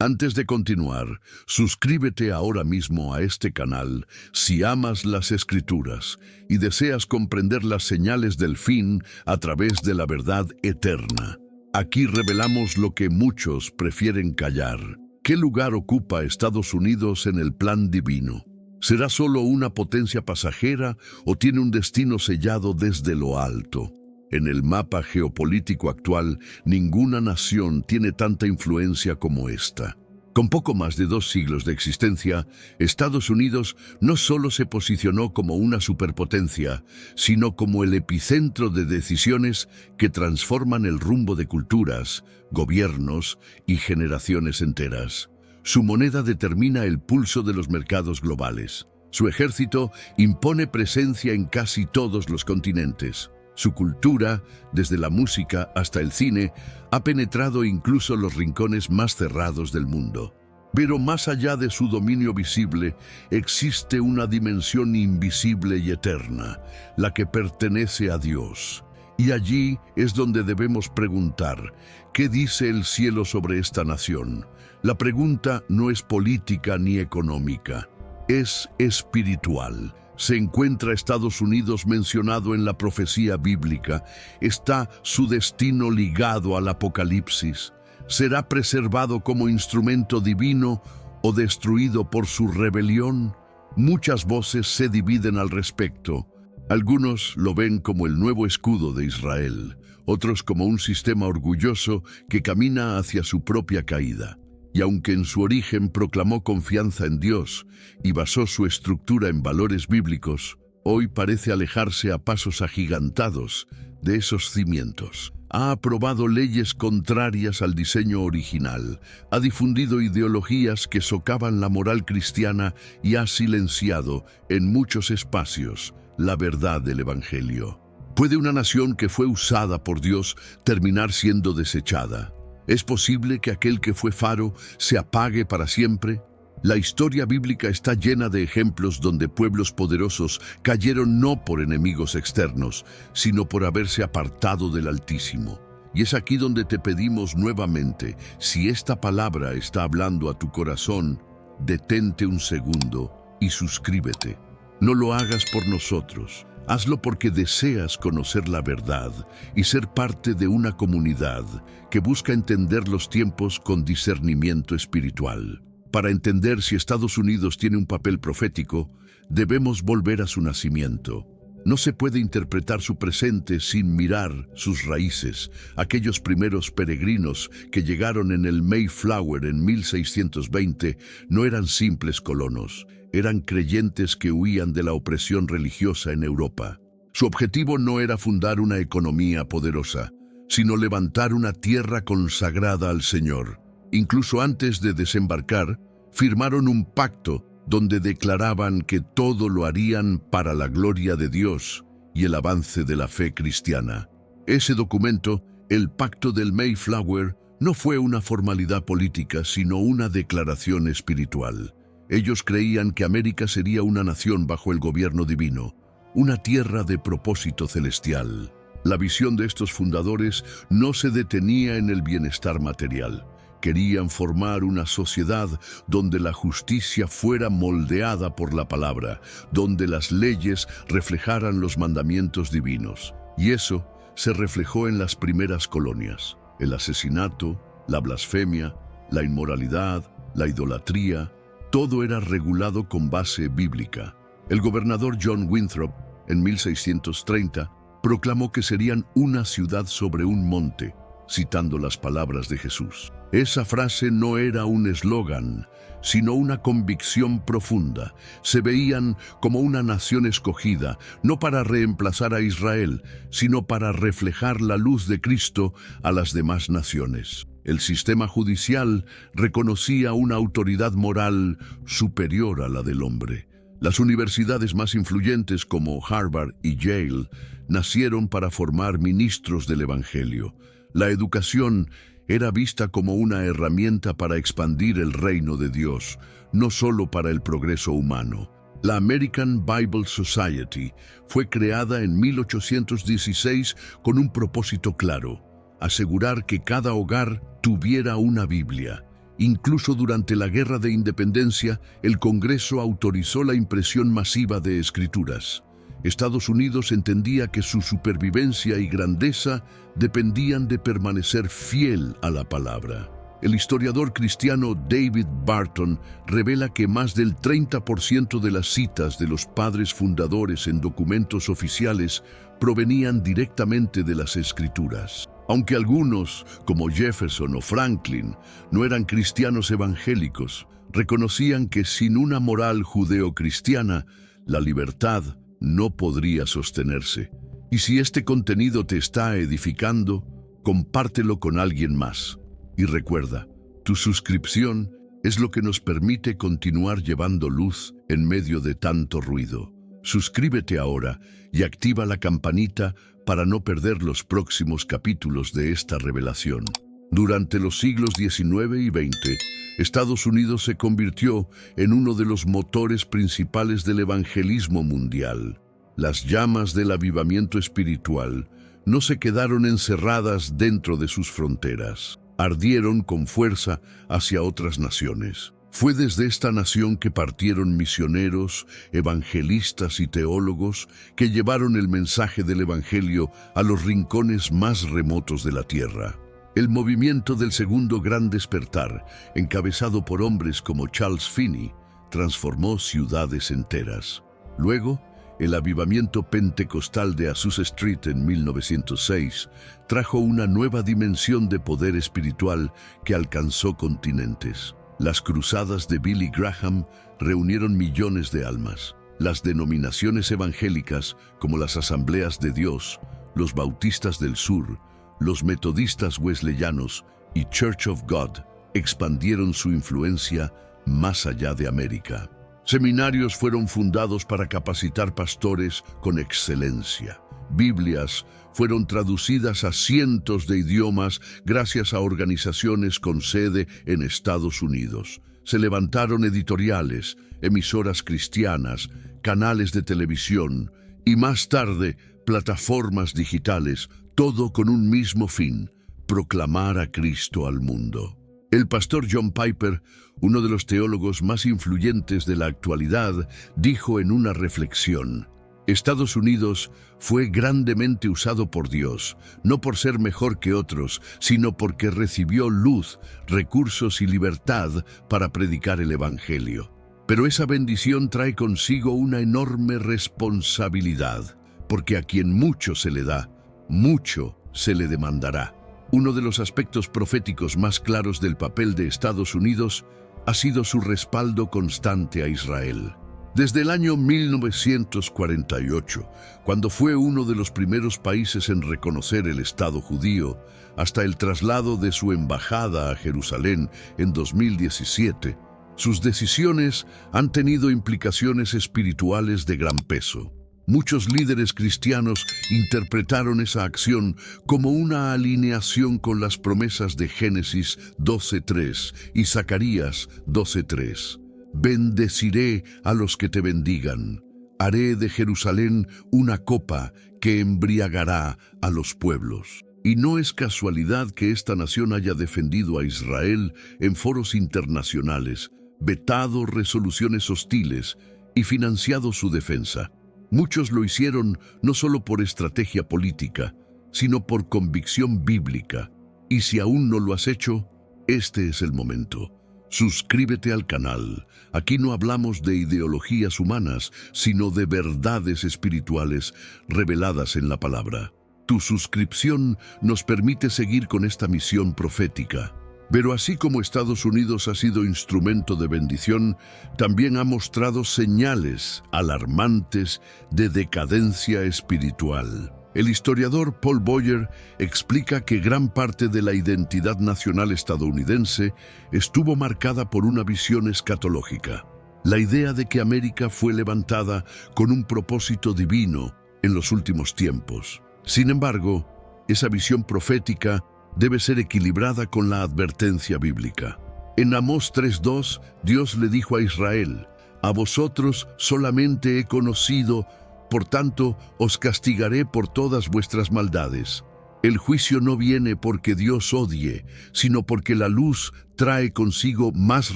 Antes de continuar, suscríbete ahora mismo a este canal si amas las Escrituras y deseas comprender las señales del fin a través de la verdad eterna. Aquí revelamos lo que muchos prefieren callar. ¿Qué lugar ocupa Estados Unidos en el plan divino? ¿Será solo una potencia pasajera o tiene un destino sellado desde lo alto? En el mapa geopolítico actual, ninguna nación tiene tanta influencia como esta. Con poco más de 2 siglos de existencia, Estados Unidos no solo se posicionó como una superpotencia, sino como el epicentro de decisiones que transforman el rumbo de culturas, gobiernos y generaciones enteras. Su moneda determina el pulso de los mercados globales. Su ejército impone presencia en casi todos los continentes. Su cultura, desde la música hasta el cine, ha penetrado incluso los rincones más cerrados del mundo. Pero más allá de su dominio visible, existe una dimensión invisible y eterna, la que pertenece a Dios. Y allí es donde debemos preguntar, ¿qué dice el cielo sobre esta nación? La pregunta no es política ni económica, es espiritual. Se encuentra Estados Unidos mencionado en la profecía bíblica. ¿Está su destino ligado al Apocalipsis? ¿Será preservado como instrumento divino o destruido por su rebelión? Muchas voces se dividen al respecto. Algunos lo ven como el nuevo escudo de Israel, otros como un sistema orgulloso que camina hacia su propia caída. Y aunque en su origen proclamó confianza en Dios y basó su estructura en valores bíblicos, hoy parece alejarse a pasos agigantados de esos cimientos. Ha aprobado leyes contrarias al diseño original, ha difundido ideologías que socavan la moral cristiana y ha silenciado en muchos espacios la verdad del Evangelio. ¿Puede una nación que fue usada por Dios terminar siendo desechada? ¿Es posible que aquel que fue faro se apague para siempre? La historia bíblica está llena de ejemplos donde pueblos poderosos cayeron no por enemigos externos, sino por haberse apartado del Altísimo. Y es aquí donde te pedimos nuevamente, si esta palabra está hablando a tu corazón, detente un segundo y suscríbete. No lo hagas por nosotros. Hazlo porque deseas conocer la verdad y ser parte de una comunidad que busca entender los tiempos con discernimiento espiritual. Para entender si Estados Unidos tiene un papel profético, debemos volver a su nacimiento. No se puede interpretar su presente sin mirar sus raíces. Aquellos primeros peregrinos que llegaron en el Mayflower en 1620 no eran simples colonos. Eran creyentes que huían de la opresión religiosa en Europa. Su objetivo no era fundar una economía poderosa, sino levantar una tierra consagrada al Señor. Incluso antes de desembarcar, firmaron un pacto donde declaraban que todo lo harían para la gloria de Dios y el avance de la fe cristiana. Ese documento, el Pacto del Mayflower, no fue una formalidad política, sino una declaración espiritual. Ellos creían que América sería una nación bajo el gobierno divino, una tierra de propósito celestial. La visión de estos fundadores no se detenía en el bienestar material. Querían formar una sociedad donde la justicia fuera moldeada por la palabra, donde las leyes reflejaran los mandamientos divinos. Y eso se reflejó en las primeras colonias. El asesinato, la blasfemia, la inmoralidad, la idolatría, todo era regulado con base bíblica. El gobernador John Winthrop, en 1630, proclamó que serían una ciudad sobre un monte, citando las palabras de Jesús. Esa frase no era un eslogan, sino una convicción profunda. Se veían como una nación escogida, no para reemplazar a Israel, sino para reflejar la luz de Cristo a las demás naciones. El sistema judicial reconocía una autoridad moral superior a la del hombre. Las universidades más influyentes como Harvard y Yale nacieron para formar ministros del Evangelio. La educación era vista como una herramienta para expandir el reino de Dios, no solo para el progreso humano. La American Bible Society fue creada en 1816 con un propósito claro: asegurar que cada hogar tuviera una Biblia. Incluso durante la Guerra de Independencia, el Congreso autorizó la impresión masiva de escrituras. Estados Unidos entendía que su supervivencia y grandeza dependían de permanecer fiel a la palabra. El historiador cristiano David Barton revela que más del 30% de las citas de los padres fundadores en documentos oficiales provenían directamente de las Escrituras. Aunque algunos, como Jefferson o Franklin, no eran cristianos evangélicos, reconocían que sin una moral judeocristiana, la libertad no podría sostenerse. Y si este contenido te está edificando, compártelo con alguien más. Y recuerda, tu suscripción es lo que nos permite continuar llevando luz en medio de tanto ruido. Suscríbete ahora y activa la campanita para no perder los próximos capítulos de esta revelación. Durante los siglos XIX y XX, Estados Unidos se convirtió en uno de los motores principales del evangelismo mundial. Las llamas del avivamiento espiritual no se quedaron encerradas dentro de sus fronteras. Ardieron con fuerza hacia otras naciones. Fue desde esta nación que partieron misioneros, evangelistas y teólogos que llevaron el mensaje del Evangelio a los rincones más remotos de la tierra. El movimiento del Segundo Gran Despertar, encabezado por hombres como Charles Finney, transformó ciudades enteras. Luego, el avivamiento pentecostal de Azusa Street en 1906 trajo una nueva dimensión de poder espiritual que alcanzó continentes. Las cruzadas de Billy Graham reunieron millones de almas. Las denominaciones evangélicas, como las Asambleas de Dios, los Bautistas del Sur, los Metodistas Wesleyanos y Church of God, expandieron su influencia más allá de América. Seminarios fueron fundados para capacitar pastores con excelencia. Biblias fueron traducidas a cientos de idiomas gracias a organizaciones con sede en Estados Unidos. Se levantaron editoriales, emisoras cristianas, canales de televisión y más tarde plataformas digitales, todo con un mismo fin: proclamar a Cristo al mundo. El pastor John Piper, uno de los teólogos más influyentes de la actualidad, dijo en una reflexión: Estados Unidos fue grandemente usado por Dios, no por ser mejor que otros, sino porque recibió luz, recursos y libertad para predicar el Evangelio. Pero esa bendición trae consigo una enorme responsabilidad, porque a quien mucho se le da, mucho se le demandará. Uno de los aspectos proféticos más claros del papel de Estados Unidos ha sido su respaldo constante a Israel. Desde el año 1948, cuando fue uno de los primeros países en reconocer el Estado judío, hasta el traslado de su embajada a Jerusalén en 2017, sus decisiones han tenido implicaciones espirituales de gran peso. Muchos líderes cristianos interpretaron esa acción como una alineación con las promesas de Génesis 12:3 y Zacarías 12:3. Bendeciré a los que te bendigan. Haré de Jerusalén una copa que embriagará a los pueblos. Y no es casualidad que esta nación haya defendido a Israel en foros internacionales, vetado resoluciones hostiles y financiado su defensa. Muchos lo hicieron no solo por estrategia política, sino por convicción bíblica. Y si aún no lo has hecho, este es el momento. Suscríbete al canal. Aquí no hablamos de ideologías humanas, sino de verdades espirituales reveladas en la palabra. Tu suscripción nos permite seguir con esta misión profética. Pero así como Estados Unidos ha sido instrumento de bendición, también ha mostrado señales alarmantes de decadencia espiritual. El historiador Paul Boyer explica que gran parte de la identidad nacional estadounidense estuvo marcada por una visión escatológica. La idea de que América fue levantada con un propósito divino en los últimos tiempos. Sin embargo, esa visión profética debe ser equilibrada con la advertencia bíblica. En Amós 3:2, Dios le dijo a Israel: «A vosotros solamente he conocido, por tanto os castigaré por todas vuestras maldades». El juicio no viene porque Dios odie, sino porque la luz trae consigo más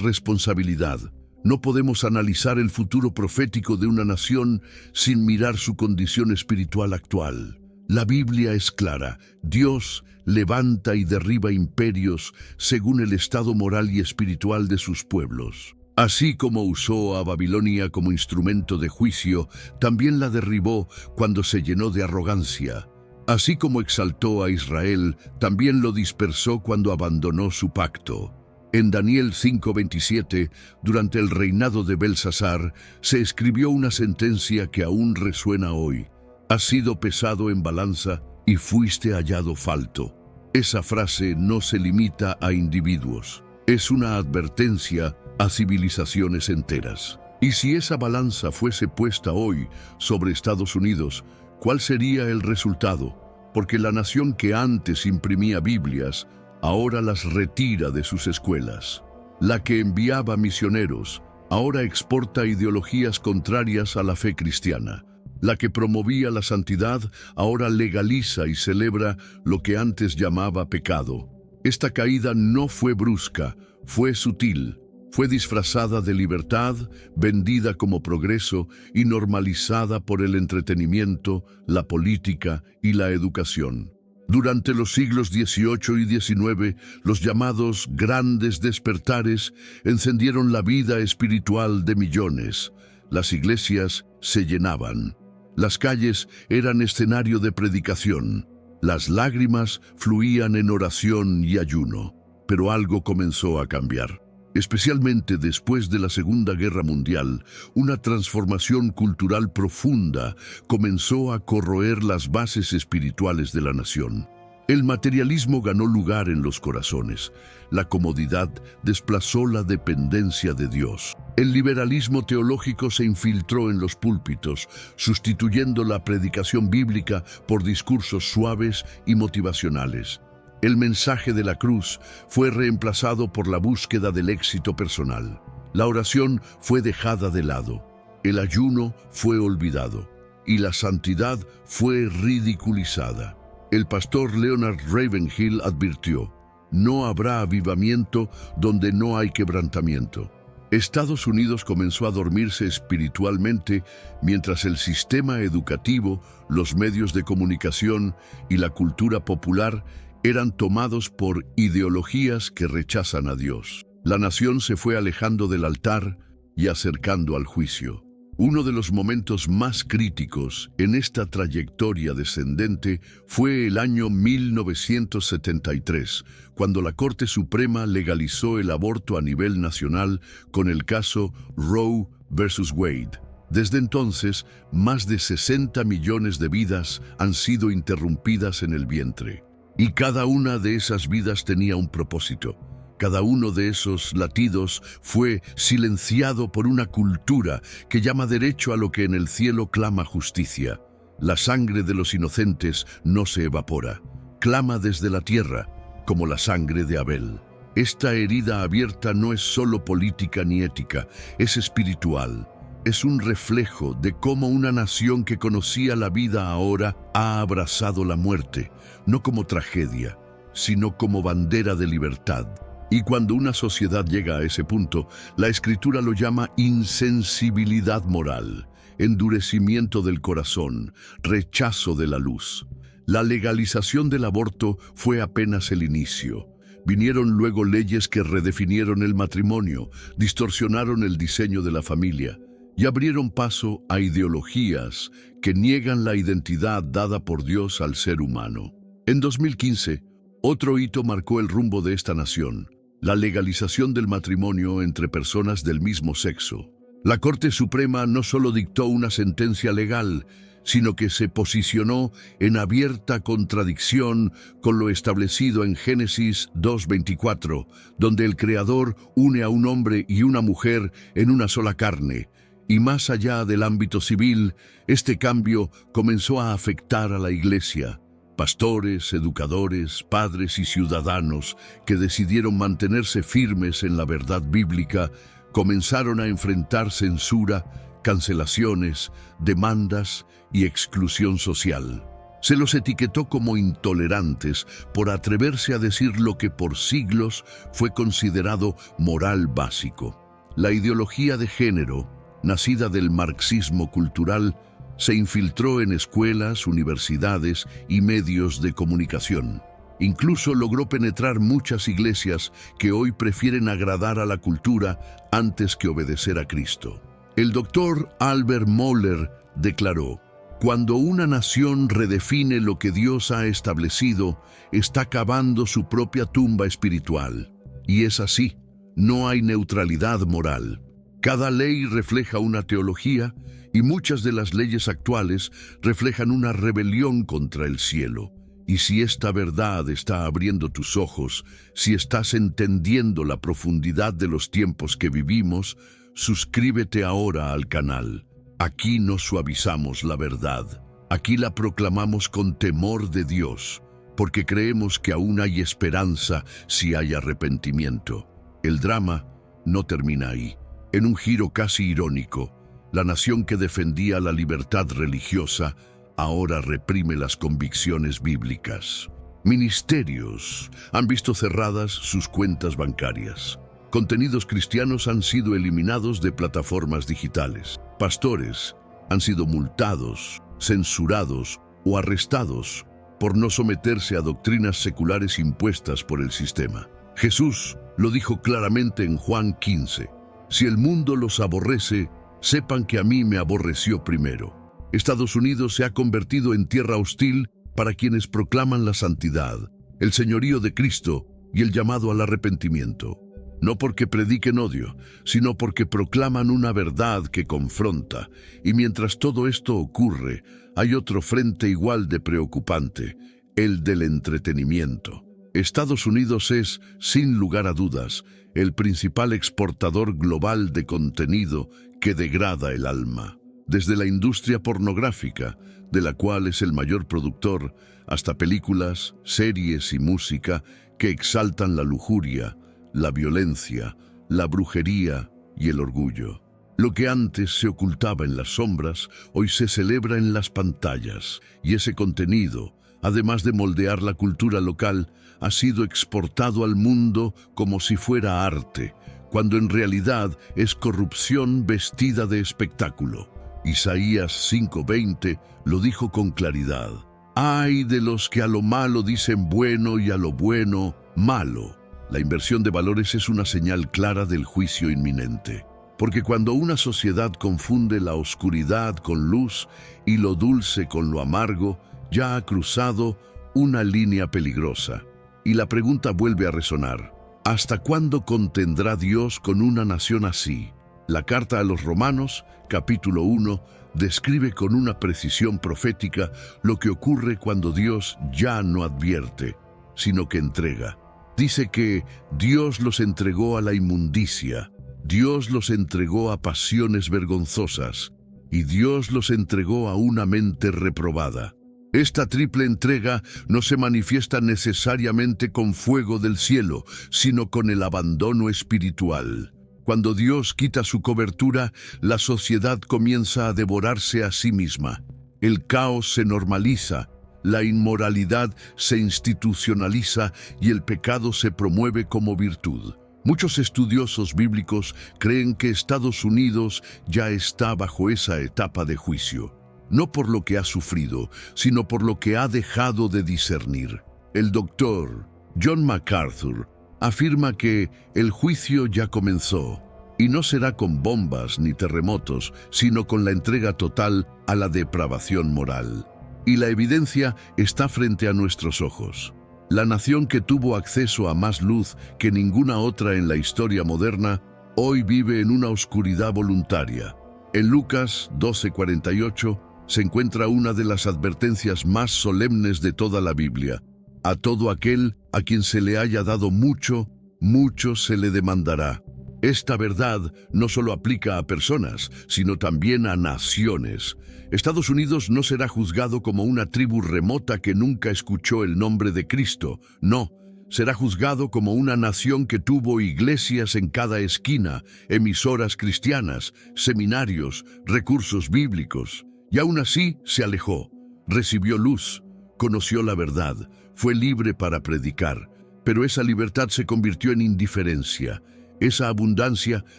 responsabilidad. No podemos analizar el futuro profético de una nación sin mirar su condición espiritual actual. La Biblia es clara: Dios levanta y derriba imperios según el estado moral y espiritual de sus pueblos. Así como usó a Babilonia como instrumento de juicio, también la derribó cuando se llenó de arrogancia. Así como exaltó a Israel, también lo dispersó cuando abandonó su pacto. En Daniel 5:27, durante el reinado de Belsasar, se escribió una sentencia que aún resuena hoy: has sido pesado en balanza y fuiste hallado falto. Esa frase no se limita a individuos, es una advertencia a civilizaciones enteras. Y si esa balanza fuese puesta hoy sobre Estados Unidos, ¿cuál sería el resultado? Porque la nación que antes imprimía Biblias, ahora las retira de sus escuelas. La que enviaba misioneros, ahora exporta ideologías contrarias a la fe cristiana. La que promovía la santidad, ahora legaliza y celebra lo que antes llamaba pecado. Esta caída no fue brusca, fue sutil. Fue disfrazada de libertad, vendida como progreso y normalizada por el entretenimiento, la política y la educación. Durante los siglos XVIII y XIX, los llamados grandes despertares encendieron la vida espiritual de millones. Las iglesias se llenaban. Las calles eran escenario de predicación. Las lágrimas fluían en oración y ayuno. Pero algo comenzó a cambiar. Especialmente después de la Segunda Guerra Mundial, una transformación cultural profunda comenzó a corroer las bases espirituales de la nación. El materialismo ganó lugar en los corazones. La comodidad desplazó la dependencia de Dios. El liberalismo teológico se infiltró en los púlpitos, sustituyendo la predicación bíblica por discursos suaves y motivacionales. El mensaje de la cruz fue reemplazado por la búsqueda del éxito personal. La oración fue dejada de lado, el ayuno fue olvidado y la santidad fue ridiculizada. El pastor Leonard Ravenhill advirtió: no habrá avivamiento donde no hay quebrantamiento. Estados Unidos comenzó a dormirse espiritualmente mientras el sistema educativo, los medios de comunicación y la cultura popular eran tomados por ideologías que rechazan a Dios. La nación se fue alejando del altar y acercando al juicio. Uno de los momentos más críticos en esta trayectoria descendente fue el año 1973, cuando la Corte Suprema legalizó el aborto a nivel nacional con el caso Roe versus Wade. Desde entonces, más de 60 millones de vidas han sido interrumpidas en el vientre. Y cada una de esas vidas tenía un propósito. Cada uno de esos latidos fue silenciado por una cultura que llama derecho a lo que en el cielo clama justicia. La sangre de los inocentes no se evapora. Clama desde la tierra, como la sangre de Abel. Esta herida abierta no es solo política ni ética, es espiritual. Es un reflejo de cómo una nación que conocía la vida ahora ha abrazado la muerte, no como tragedia, sino como bandera de libertad. Y cuando una sociedad llega a ese punto, la Escritura lo llama insensibilidad moral, endurecimiento del corazón, rechazo de la luz. La legalización del aborto fue apenas el inicio. Vinieron luego leyes que redefinieron el matrimonio, distorsionaron el diseño de la familia y abrieron paso a ideologías que niegan la identidad dada por Dios al ser humano. En 2015, otro hito marcó el rumbo de esta nación: la legalización del matrimonio entre personas del mismo sexo. La Corte Suprema no solo dictó una sentencia legal, sino que se posicionó en abierta contradicción con lo establecido en Génesis 2:24, donde el Creador une a un hombre y una mujer en una sola carne. Y más allá del ámbito civil, este cambio comenzó a afectar a la Iglesia. Pastores, educadores, padres y ciudadanos que decidieron mantenerse firmes en la verdad bíblica comenzaron a enfrentar censura, cancelaciones, demandas y exclusión social. Se los etiquetó como intolerantes por atreverse a decir lo que por siglos fue considerado moral básico. La ideología de género, nacida del marxismo cultural, se infiltró en escuelas, universidades y medios de comunicación. Incluso logró penetrar muchas iglesias que hoy prefieren agradar a la cultura antes que obedecer a Cristo. El doctor Albert Mohler declaró: cuando una nación redefine lo que Dios ha establecido, está cavando su propia tumba espiritual. Y es así, no hay neutralidad moral. Cada ley refleja una teología y muchas de las leyes actuales reflejan una rebelión contra el cielo. Y si esta verdad está abriendo tus ojos, si estás entendiendo la profundidad de los tiempos que vivimos, suscríbete ahora al canal. Aquí no suavizamos la verdad. Aquí la proclamamos con temor de Dios, porque creemos que aún hay esperanza si hay arrepentimiento. El drama no termina ahí. En un giro casi irónico, la nación que defendía la libertad religiosa ahora reprime las convicciones bíblicas. Ministerios han visto cerradas sus cuentas bancarias. Contenidos cristianos han sido eliminados de plataformas digitales. Pastores han sido multados, censurados o arrestados por no someterse a doctrinas seculares impuestas por el sistema. Jesús lo dijo claramente en Juan 15. Si el mundo los aborrece, sepan que a mí me aborreció primero. Estados Unidos se ha convertido en tierra hostil para quienes proclaman la santidad, el señorío de Cristo y el llamado al arrepentimiento. No porque prediquen odio, sino porque proclaman una verdad que confronta. Y mientras todo esto ocurre, hay otro frente igual de preocupante, el del entretenimiento. Estados Unidos es, sin lugar a dudas, el principal exportador global de contenido que degrada el alma. Desde la industria pornográfica, de la cual es el mayor productor, hasta películas, series y música que exaltan la lujuria, la violencia, la brujería y el orgullo. Lo que antes se ocultaba en las sombras, hoy se celebra en las pantallas, y ese contenido, además de moldear la cultura local, ha sido exportado al mundo como si fuera arte, cuando en realidad es corrupción vestida de espectáculo. Isaías 5:20 lo dijo con claridad. ¡Ay de los que a lo malo dicen bueno y a lo bueno malo! La inversión de valores es una señal clara del juicio inminente. Porque cuando una sociedad confunde la oscuridad con luz y lo dulce con lo amargo, ya ha cruzado una línea peligrosa. Y la pregunta vuelve a resonar. ¿Hasta cuándo contendrá Dios con una nación así? La carta a los Romanos, capítulo 1, describe con una precisión profética lo que ocurre cuando Dios ya no advierte, sino que entrega. Dice que Dios los entregó a la inmundicia, Dios los entregó a pasiones vergonzosas y Dios los entregó a una mente reprobada. Esta triple entrega no se manifiesta necesariamente con fuego del cielo, sino con el abandono espiritual. Cuando Dios quita su cobertura, la sociedad comienza a devorarse a sí misma. El caos se normaliza, la inmoralidad se institucionaliza y el pecado se promueve como virtud. Muchos estudiosos bíblicos creen que Estados Unidos ya está bajo esa etapa de juicio. No por lo que ha sufrido, sino por lo que ha dejado de discernir. El doctor John MacArthur afirma que el juicio ya comenzó, y no será con bombas ni terremotos, sino con la entrega total a la depravación moral. Y la evidencia está frente a nuestros ojos. La nación que tuvo acceso a más luz que ninguna otra en la historia moderna, hoy vive en una oscuridad voluntaria. En Lucas 12:48 se encuentra una de las advertencias más solemnes de toda la Biblia. A todo aquel a quien se le haya dado mucho, mucho se le demandará. Esta verdad no solo aplica a personas, sino también a naciones. Estados Unidos no será juzgado como una tribu remota que nunca escuchó el nombre de Cristo. No, será juzgado como una nación que tuvo iglesias en cada esquina, emisoras cristianas, seminarios, recursos bíblicos. Y aún así se alejó, recibió luz, conoció la verdad, fue libre para predicar, pero esa libertad se convirtió en indiferencia. Esa abundancia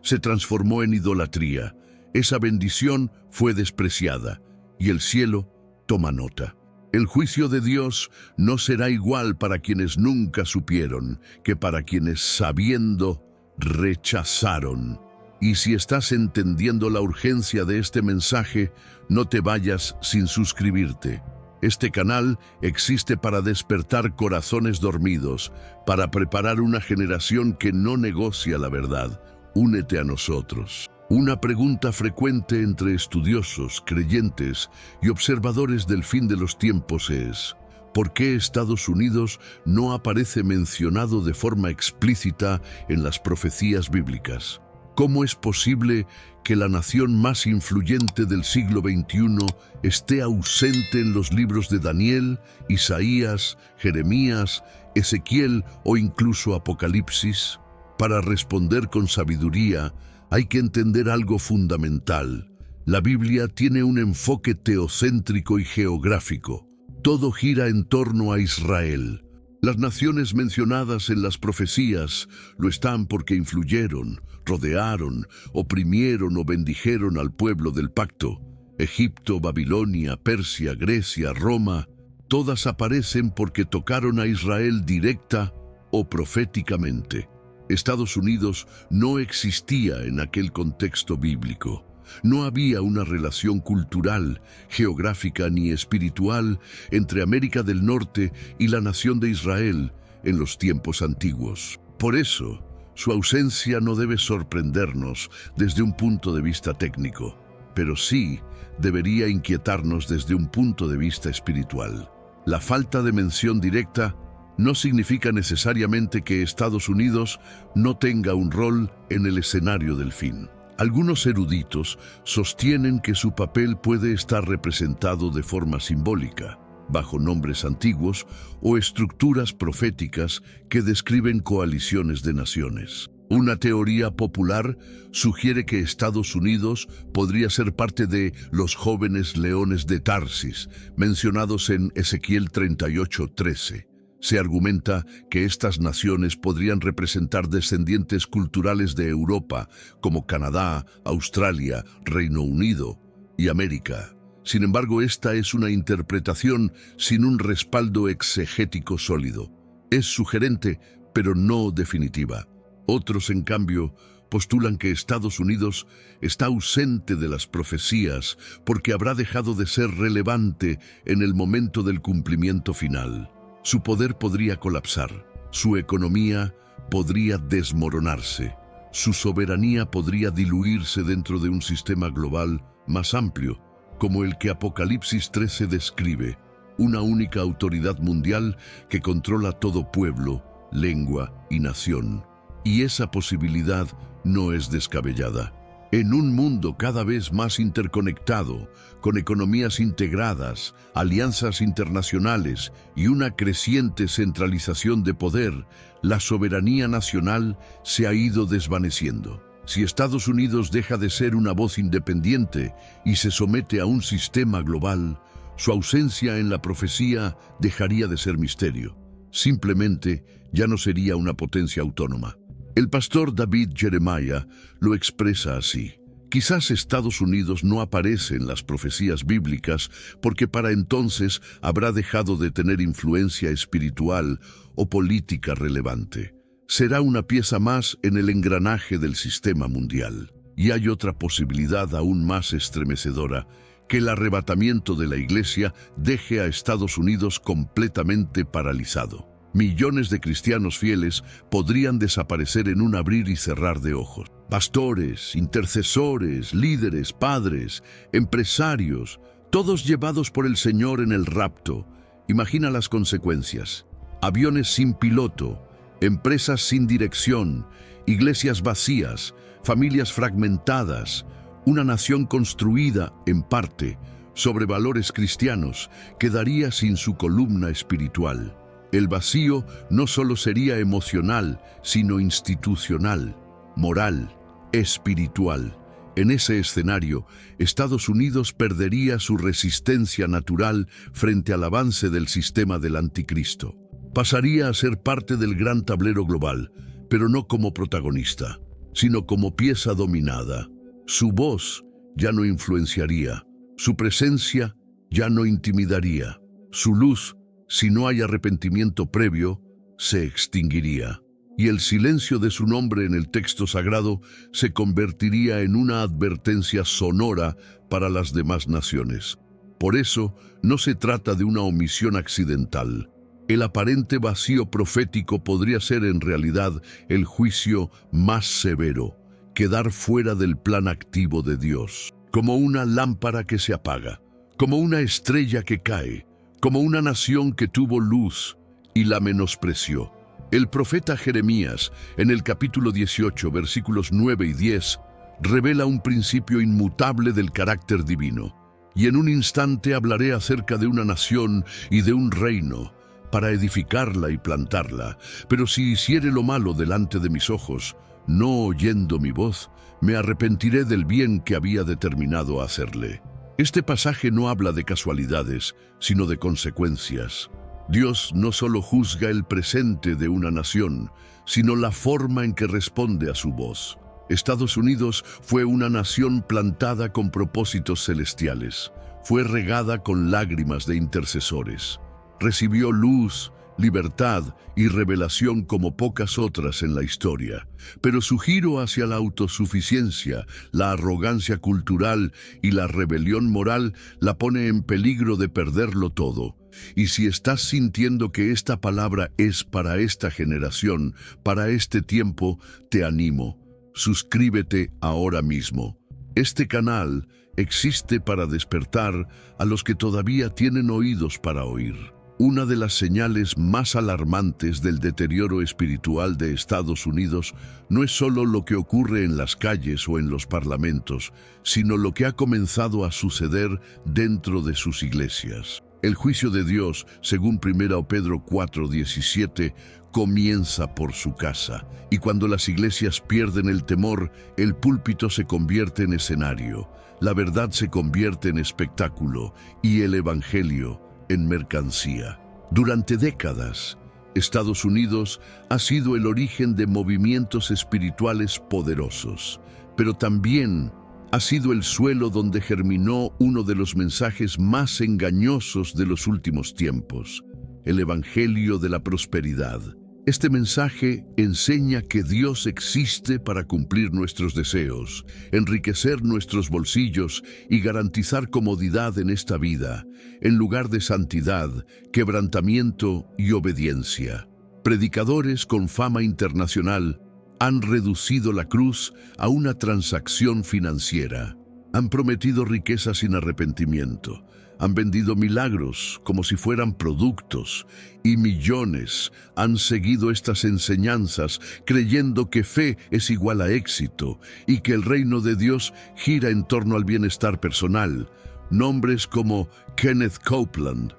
se transformó en idolatría. Esa bendición fue despreciada. Y el cielo toma nota. El juicio de Dios no será igual para quienes nunca supieron que para quienes sabiendo rechazaron. Y si estás entendiendo la urgencia de este mensaje, no te vayas sin suscribirte. Este canal existe para despertar corazones dormidos, para preparar una generación que no negocia la verdad. Únete a nosotros. Una pregunta frecuente entre estudiosos, creyentes y observadores del fin de los tiempos es: ¿por qué Estados Unidos no aparece mencionado de forma explícita en las profecías bíblicas? ¿Cómo es posible que la nación más influyente del siglo XXI esté ausente en los libros de Daniel, Isaías, Jeremías, Ezequiel o incluso Apocalipsis? Para responder con sabiduría, hay que entender algo fundamental. La Biblia tiene un enfoque teocéntrico y geográfico. Todo gira en torno a Israel. Las naciones mencionadas en las profecías lo están porque influyeron, rodearon, oprimieron o bendijeron al pueblo del pacto. Egipto, Babilonia, Persia, Grecia, Roma, todas aparecen porque tocaron a Israel directa o proféticamente. Estados Unidos no existía en aquel contexto bíblico. No había una relación cultural, geográfica ni espiritual entre América del Norte y la nación de Israel en los tiempos antiguos. Por eso, su ausencia no debe sorprendernos desde un punto de vista técnico, pero sí debería inquietarnos desde un punto de vista espiritual. La falta de mención directa no significa necesariamente que Estados Unidos no tenga un rol en el escenario del fin. Algunos eruditos sostienen que su papel puede estar representado de forma simbólica, bajo nombres antiguos o estructuras proféticas que describen coaliciones de naciones. Una teoría popular sugiere que Estados Unidos podría ser parte de los jóvenes leones de Tarsis, mencionados en Ezequiel 38:13. Se argumenta que estas naciones podrían representar descendientes culturales de Europa, como Canadá, Australia, Reino Unido y América. Sin embargo, esta es una interpretación sin un respaldo exegético sólido. Es sugerente, pero no definitiva. Otros, en cambio, postulan que Estados Unidos está ausente de las profecías porque habrá dejado de ser relevante en el momento del cumplimiento final. Su poder podría colapsar, su economía podría desmoronarse, su soberanía podría diluirse dentro de un sistema global más amplio, como el que Apocalipsis 13 describe, una única autoridad mundial que controla todo pueblo, lengua y nación. Y esa posibilidad no es descabellada. En un mundo cada vez más interconectado, con economías integradas, alianzas internacionales y una creciente centralización de poder, la soberanía nacional se ha ido desvaneciendo. Si Estados Unidos deja de ser una voz independiente y se somete a un sistema global, su ausencia en la profecía dejaría de ser misterio. Simplemente ya no sería una potencia autónoma. El pastor David Jeremiah lo expresa así: quizás Estados Unidos no aparece en las profecías bíblicas porque para entonces habrá dejado de tener influencia espiritual o política relevante. Será una pieza más en el engranaje del sistema mundial. Y hay otra posibilidad aún más estremecedora: que el arrebatamiento de la Iglesia deje a Estados Unidos completamente paralizado. Millones de cristianos fieles podrían desaparecer en un abrir y cerrar de ojos. Pastores, intercesores, líderes, padres, empresarios, todos llevados por el Señor en el rapto. Imagina las consecuencias: aviones sin piloto, empresas sin dirección, iglesias vacías, familias fragmentadas, una nación construida, en parte, sobre valores cristianos, quedaría sin su columna espiritual. El vacío no solo sería emocional, sino institucional, moral, espiritual. En ese escenario, Estados Unidos perdería su resistencia natural frente al avance del sistema del anticristo. Pasaría a ser parte del gran tablero global, pero no como protagonista, sino como pieza dominada. Su voz ya no influenciaría, su presencia ya no intimidaría, su luz, si no hay arrepentimiento previo, se extinguiría. Y el silencio de su nombre en el texto sagrado se convertiría en una advertencia sonora para las demás naciones. Por eso, no se trata de una omisión accidental. El aparente vacío profético podría ser en realidad el juicio más severo, quedar fuera del plan activo de Dios, como una lámpara que se apaga, como una estrella que cae, como una nación que tuvo luz y la menospreció. El profeta Jeremías, en el capítulo 18, versículos 9 y 10, revela un principio inmutable del carácter divino. Y en un instante hablaré acerca de una nación y de un reino, para edificarla y plantarla. Pero si hiciere lo malo delante de mis ojos, no oyendo mi voz, me arrepentiré del bien que había determinado hacerle. Este pasaje no habla de casualidades, sino de consecuencias. Dios no solo juzga el presente de una nación, sino la forma en que responde a su voz. Estados Unidos fue una nación plantada con propósitos celestiales. Fue regada con lágrimas de intercesores. Recibió luz, libertad y revelación como pocas otras en la historia. Pero su giro hacia la autosuficiencia, la arrogancia cultural y la rebelión moral la pone en peligro de perderlo todo. Y si estás sintiendo que esta palabra es para esta generación, para este tiempo, te animo. Suscríbete ahora mismo. Este canal existe para despertar a los que todavía tienen oídos para oír. Una de las señales más alarmantes del deterioro espiritual de Estados Unidos no es solo lo que ocurre en las calles o en los parlamentos, sino lo que ha comenzado a suceder dentro de sus iglesias. El juicio de Dios, según 1 Pedro 4:17, comienza por su casa, y cuando las iglesias pierden el temor, el púlpito se convierte en escenario, la verdad se convierte en espectáculo y el evangelio en mercancía. Durante décadas, Estados Unidos ha sido el origen de movimientos espirituales poderosos, pero también ha sido el suelo donde germinó uno de los mensajes más engañosos de los últimos tiempos, el Evangelio de la Prosperidad. Este mensaje enseña que Dios existe para cumplir nuestros deseos, enriquecer nuestros bolsillos y garantizar comodidad en esta vida, en lugar de santidad, quebrantamiento y obediencia. Predicadores con fama internacional han reducido la cruz a una transacción financiera. Han prometido riqueza sin arrepentimiento. Han vendido milagros como si fueran productos, y millones han seguido estas enseñanzas creyendo que fe es igual a éxito y que el reino de Dios gira en torno al bienestar personal. Nombres como Kenneth Copeland,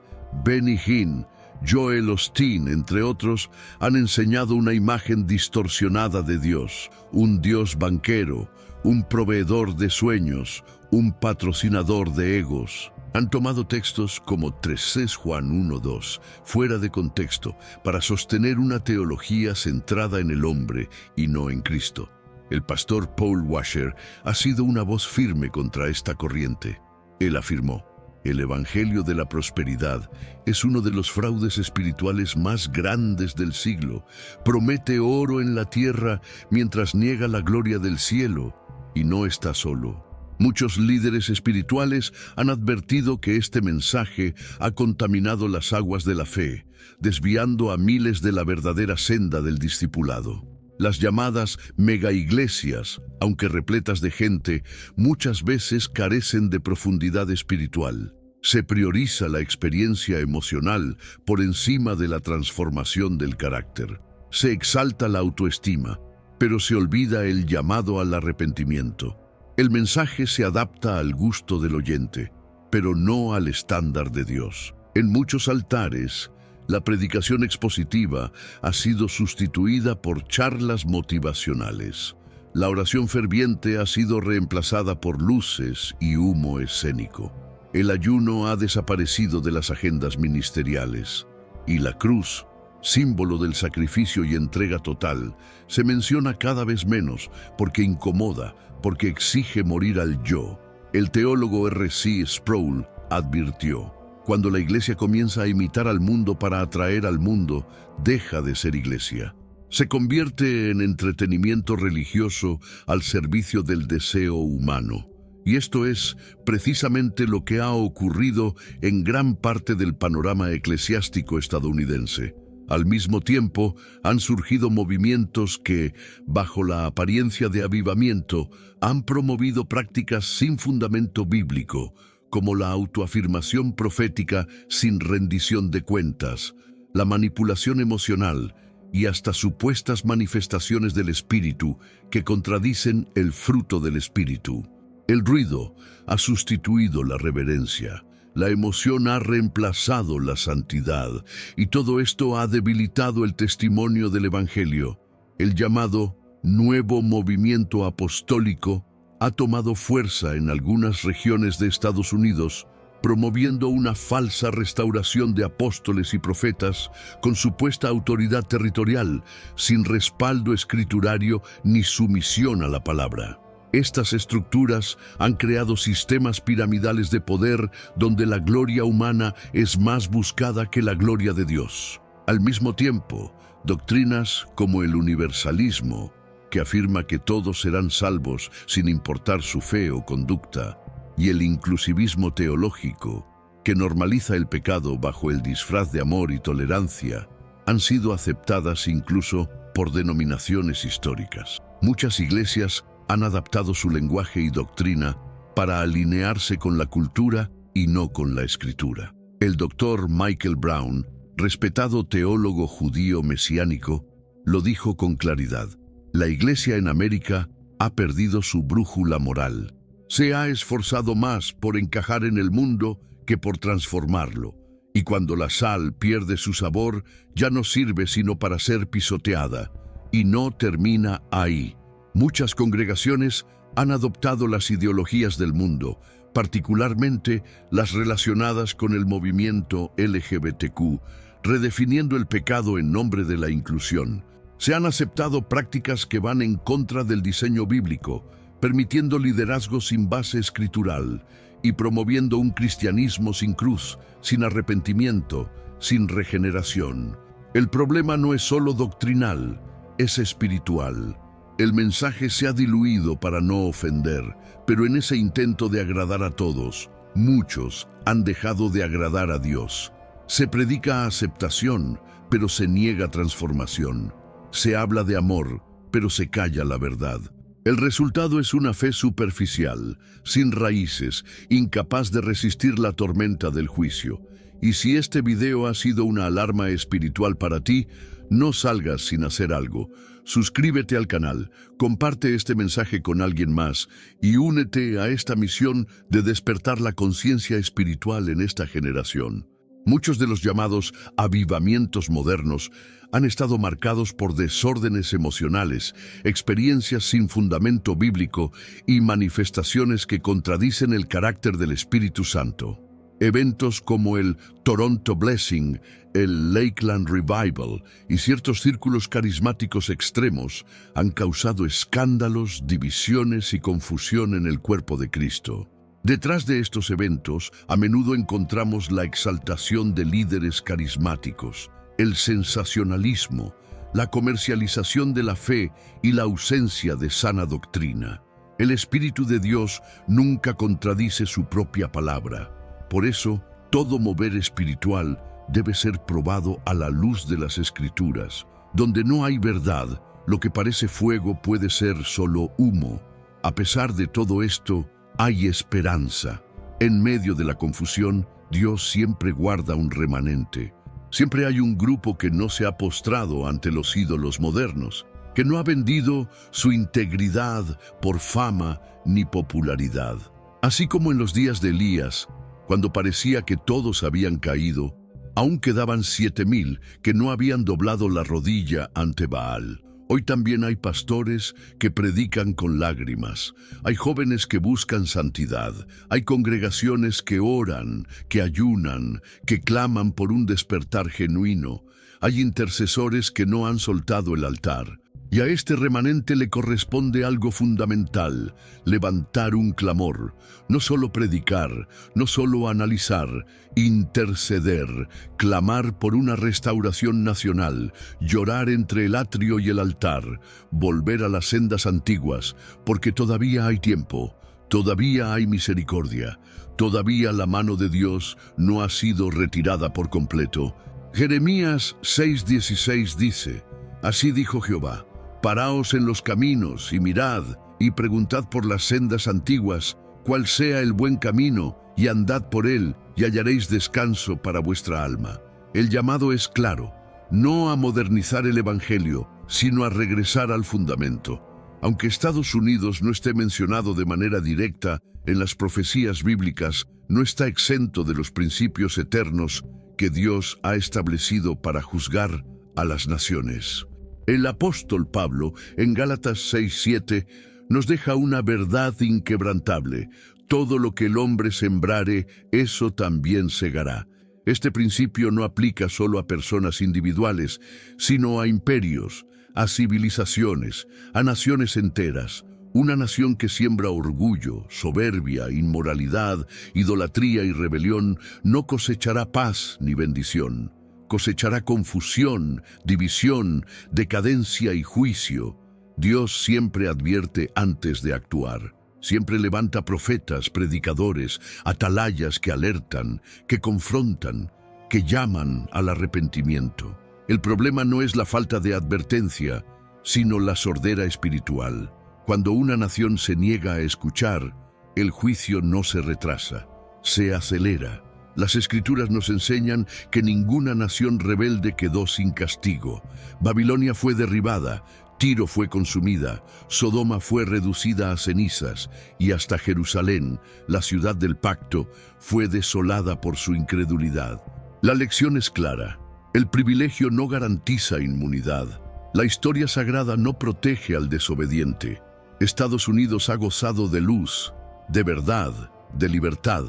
Benny Hinn, Joel Osteen, entre otros, han enseñado una imagen distorsionada de Dios, un Dios banquero, un proveedor de sueños, un patrocinador de egos. Han tomado textos como 3 Juan 1:2 fuera de contexto para sostener una teología centrada en el hombre y no en Cristo. El pastor Paul Washer ha sido una voz firme contra esta corriente. Él afirmó: el Evangelio de la Prosperidad es uno de los fraudes espirituales más grandes del siglo. Promete oro en la tierra mientras niega la gloria del cielo, y no está solo. Muchos líderes espirituales han advertido que este mensaje ha contaminado las aguas de la fe, desviando a miles de la verdadera senda del discipulado. Las llamadas megaiglesias, aunque repletas de gente, muchas veces carecen de profundidad espiritual. Se prioriza la experiencia emocional por encima de la transformación del carácter. Se exalta la autoestima, pero se olvida el llamado al arrepentimiento. El mensaje se adapta al gusto del oyente, pero no al estándar de Dios. En muchos altares, la predicación expositiva ha sido sustituida por charlas motivacionales. La oración ferviente ha sido reemplazada por luces y humo escénico. El ayuno ha desaparecido de las agendas ministeriales. Y la cruz, símbolo del sacrificio y entrega total, se menciona cada vez menos porque incomoda, porque exige morir al yo. El teólogo R.C. Sproul advirtió: cuando la iglesia comienza a imitar al mundo para atraer al mundo, deja de ser iglesia. Se convierte en entretenimiento religioso al servicio del deseo humano. Y esto es precisamente lo que ha ocurrido en gran parte del panorama eclesiástico estadounidense. Al mismo tiempo, han surgido movimientos que, bajo la apariencia de avivamiento, han promovido prácticas sin fundamento bíblico, como la autoafirmación profética sin rendición de cuentas, la manipulación emocional y hasta supuestas manifestaciones del espíritu que contradicen el fruto del espíritu. El ruido ha sustituido la reverencia, la emoción ha reemplazado la santidad, y todo esto ha debilitado el testimonio del Evangelio. El llamado nuevo movimiento apostólico ha tomado fuerza en algunas regiones de Estados Unidos, promoviendo una falsa restauración de apóstoles y profetas con supuesta autoridad territorial, sin respaldo escriturario ni sumisión a la palabra. Estas estructuras han creado sistemas piramidales de poder donde la gloria humana es más buscada que la gloria de Dios. Al mismo tiempo, doctrinas como el universalismo, que afirma que todos serán salvos sin importar su fe o conducta, y el inclusivismo teológico, que normaliza el pecado bajo el disfraz de amor y tolerancia, han sido aceptadas incluso por denominaciones históricas. Muchas iglesias han adaptado su lenguaje y doctrina para alinearse con la cultura y no con la escritura. El doctor Michael Brown, respetado teólogo judío mesiánico, lo dijo con claridad: la iglesia en América ha perdido su brújula moral. Se ha esforzado más por encajar en el mundo que por transformarlo. Y cuando la sal pierde su sabor, ya no sirve sino para ser pisoteada. Y no termina ahí. Muchas congregaciones han adoptado las ideologías del mundo, particularmente las relacionadas con el movimiento LGBTQ, redefiniendo el pecado en nombre de la inclusión. Se han aceptado prácticas que van en contra del diseño bíblico, permitiendo liderazgo sin base escritural y promoviendo un cristianismo sin cruz, sin arrepentimiento, sin regeneración. El problema no es solo doctrinal, es espiritual. El mensaje se ha diluido para no ofender, pero en ese intento de agradar a todos, muchos han dejado de agradar a Dios. Se predica aceptación, pero se niega transformación. Se habla de amor, pero se calla la verdad. El resultado es una fe superficial, sin raíces, incapaz de resistir la tormenta del juicio. Y si este video ha sido una alarma espiritual para ti, no salgas sin hacer algo. Suscríbete al canal, comparte este mensaje con alguien más y únete a esta misión de despertar la conciencia espiritual en esta generación. Muchos de los llamados avivamientos modernos han estado marcados por desórdenes emocionales, experiencias sin fundamento bíblico y manifestaciones que contradicen el carácter del Espíritu Santo. Eventos como el Toronto Blessing, el Lakeland Revival y ciertos círculos carismáticos extremos han causado escándalos, divisiones y confusión en el cuerpo de Cristo. Detrás de estos eventos, a menudo encontramos la exaltación de líderes carismáticos, el sensacionalismo, la comercialización de la fe y la ausencia de sana doctrina. El Espíritu de Dios nunca contradice su propia palabra. Por eso, todo mover espiritual debe ser probado a la luz de las Escrituras. Donde no hay verdad, lo que parece fuego puede ser solo humo. A pesar de todo esto, hay esperanza. En medio de la confusión, Dios siempre guarda un remanente. Siempre hay un grupo que no se ha postrado ante los ídolos modernos, que no ha vendido su integridad por fama ni popularidad. Así como en los días de Elías, cuando parecía que todos habían caído, aún quedaban 7,000 que no habían doblado la rodilla ante Baal. Hoy también hay pastores que predican con lágrimas, hay jóvenes que buscan santidad, hay congregaciones que oran, que ayunan, que claman por un despertar genuino, hay intercesores que no han soltado el altar. Y a este remanente le corresponde algo fundamental: levantar un clamor, no solo predicar, no solo analizar, interceder, clamar por una restauración nacional, llorar entre el atrio y el altar, volver a las sendas antiguas, porque todavía hay tiempo, todavía hay misericordia, todavía la mano de Dios no ha sido retirada por completo. Jeremías 6:16 dice: Así dijo Jehová, paraos en los caminos y mirad, y preguntad por las sendas antiguas, cuál sea el buen camino, y andad por él, y hallaréis descanso para vuestra alma. El llamado es claro: no a modernizar el Evangelio, sino a regresar al fundamento. Aunque Estados Unidos no esté mencionado de manera directa en las profecías bíblicas, no está exento de los principios eternos que Dios ha establecido para juzgar a las naciones. El apóstol Pablo, en Gálatas 6:7, nos deja una verdad inquebrantable: todo lo que el hombre sembrare, eso también segará. Este principio no aplica solo a personas individuales, sino a imperios, a civilizaciones, a naciones enteras. Una nación que siembra orgullo, soberbia, inmoralidad, idolatría y rebelión no cosechará paz ni bendición. Cosechará confusión, división, decadencia y juicio. Dios siempre advierte antes de actuar. Siempre levanta profetas, predicadores, atalayas que alertan, que confrontan, que llaman al arrepentimiento. El problema no es la falta de advertencia, sino la sordera espiritual. Cuando una nación se niega a escuchar, el juicio no se retrasa, se acelera. Las Escrituras nos enseñan que ninguna nación rebelde quedó sin castigo. Babilonia fue derribada, Tiro fue consumida, Sodoma fue reducida a cenizas, y hasta Jerusalén, la ciudad del pacto, fue desolada por su incredulidad. La lección es clara: el privilegio no garantiza inmunidad. La historia sagrada no protege al desobediente. Estados Unidos ha gozado de luz, de verdad, de libertad.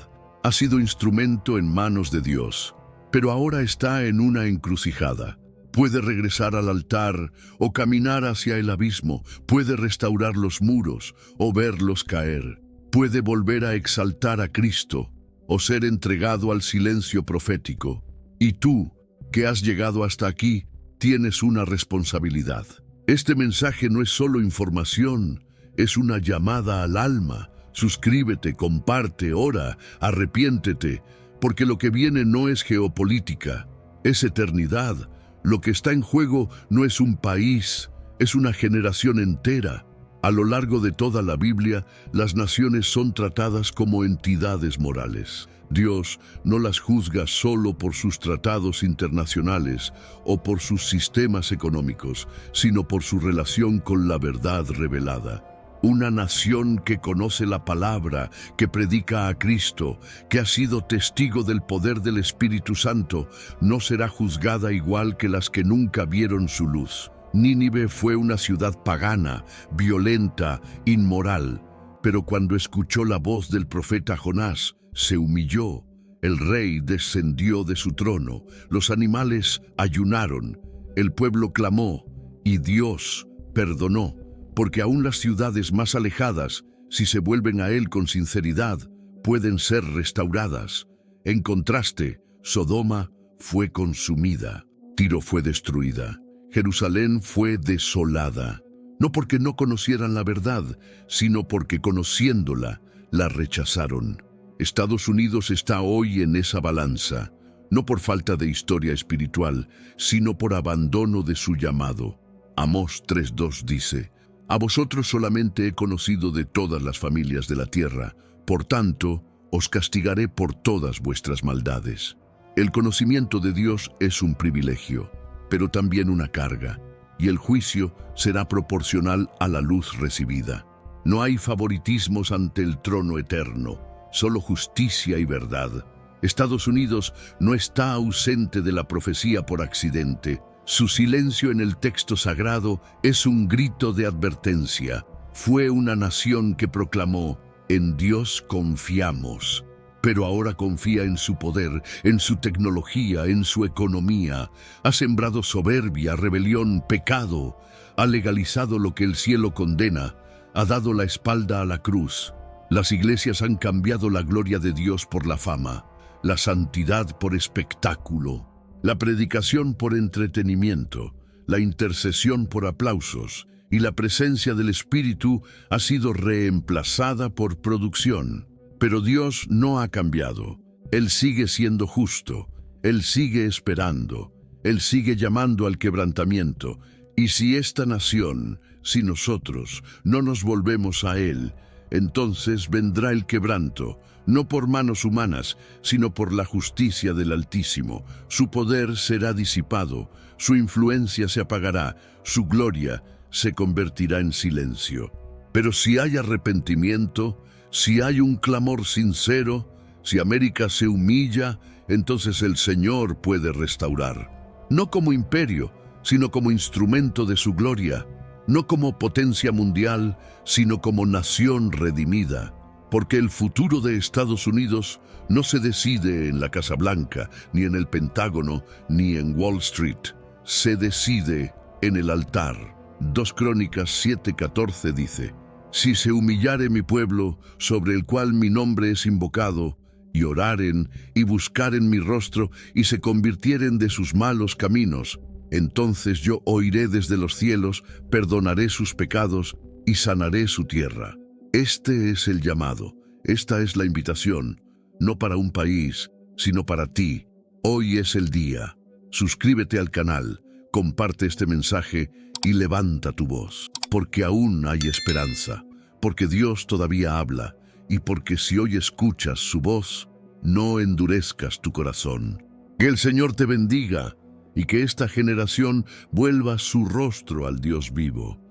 Ha sido instrumento en manos de Dios, pero ahora está en una encrucijada. Puede regresar al altar o caminar hacia el abismo, puede restaurar los muros o verlos caer, puede volver a exaltar a Cristo o ser entregado al silencio profético. Y tú, que has llegado hasta aquí, tienes una responsabilidad. Este mensaje no es solo información, es una llamada al alma. Suscríbete, comparte, ora, arrepiéntete, porque lo que viene no es geopolítica, es eternidad. Lo que está en juego no es un país, es una generación entera. A lo largo de toda la Biblia, las naciones son tratadas como entidades morales. Dios no las juzga solo por sus tratados internacionales o por sus sistemas económicos, sino por su relación con la verdad revelada. Una nación que conoce la palabra, que predica a Cristo, que ha sido testigo del poder del Espíritu Santo, no será juzgada igual que las que nunca vieron su luz. Nínive fue una ciudad pagana, violenta, inmoral, pero cuando escuchó la voz del profeta Jonás, se humilló. El rey descendió de su trono, los animales ayunaron, el pueblo clamó y Dios perdonó. Porque aún las ciudades más alejadas, si se vuelven a Él con sinceridad, pueden ser restauradas. En contraste, Sodoma fue consumida, Tiro fue destruida, Jerusalén fue desolada. No porque no conocieran la verdad, sino porque conociéndola, la rechazaron. Estados Unidos está hoy en esa balanza, no por falta de historia espiritual, sino por abandono de su llamado. Amós 3:2 dice: A vosotros solamente he conocido de todas las familias de la tierra, por tanto, os castigaré por todas vuestras maldades. El conocimiento de Dios es un privilegio, pero también una carga, y el juicio será proporcional a la luz recibida. No hay favoritismos ante el trono eterno, solo justicia y verdad. Estados Unidos no está ausente de la profecía por accidente. Su silencio en el texto sagrado es un grito de advertencia. Fue una nación que proclamó: en Dios confiamos. Pero ahora confía en su poder, en su tecnología, en su economía. Ha sembrado soberbia, rebelión, pecado. Ha legalizado lo que el cielo condena. Ha dado la espalda a la cruz. Las iglesias han cambiado la gloria de Dios por la fama, la santidad por espectáculo, la predicación por entretenimiento, la intercesión por aplausos, y la presencia del Espíritu ha sido reemplazada por producción. Pero Dios no ha cambiado. Él sigue siendo justo. Él sigue esperando. Él sigue llamando al quebrantamiento. Y si esta nación, si nosotros, no nos volvemos a Él, entonces vendrá el quebranto, no por manos humanas, sino por la justicia del Altísimo. Su poder será disipado, su influencia se apagará, su gloria se convertirá en silencio. Pero si hay arrepentimiento, si hay un clamor sincero, si América se humilla, entonces el Señor puede restaurar. No como imperio, sino como instrumento de su gloria. No como potencia mundial, sino como nación redimida. Porque el futuro de Estados Unidos no se decide en la Casa Blanca, ni en el Pentágono, ni en Wall Street. Se decide en el altar. 2 Crónicas 7:14 dice: si se humillare mi pueblo, sobre el cual mi nombre es invocado, y oraren, y buscaren mi rostro, y se convirtieren de sus malos caminos, entonces yo oiré desde los cielos, perdonaré sus pecados, y sanaré su tierra. Este es el llamado, esta es la invitación, no para un país, sino para ti. Hoy es el día. Suscríbete al canal, comparte este mensaje y levanta tu voz, porque aún hay esperanza, porque Dios todavía habla, y porque si hoy escuchas su voz, no endurezcas tu corazón. Que el Señor te bendiga, y que esta generación vuelva su rostro al Dios vivo.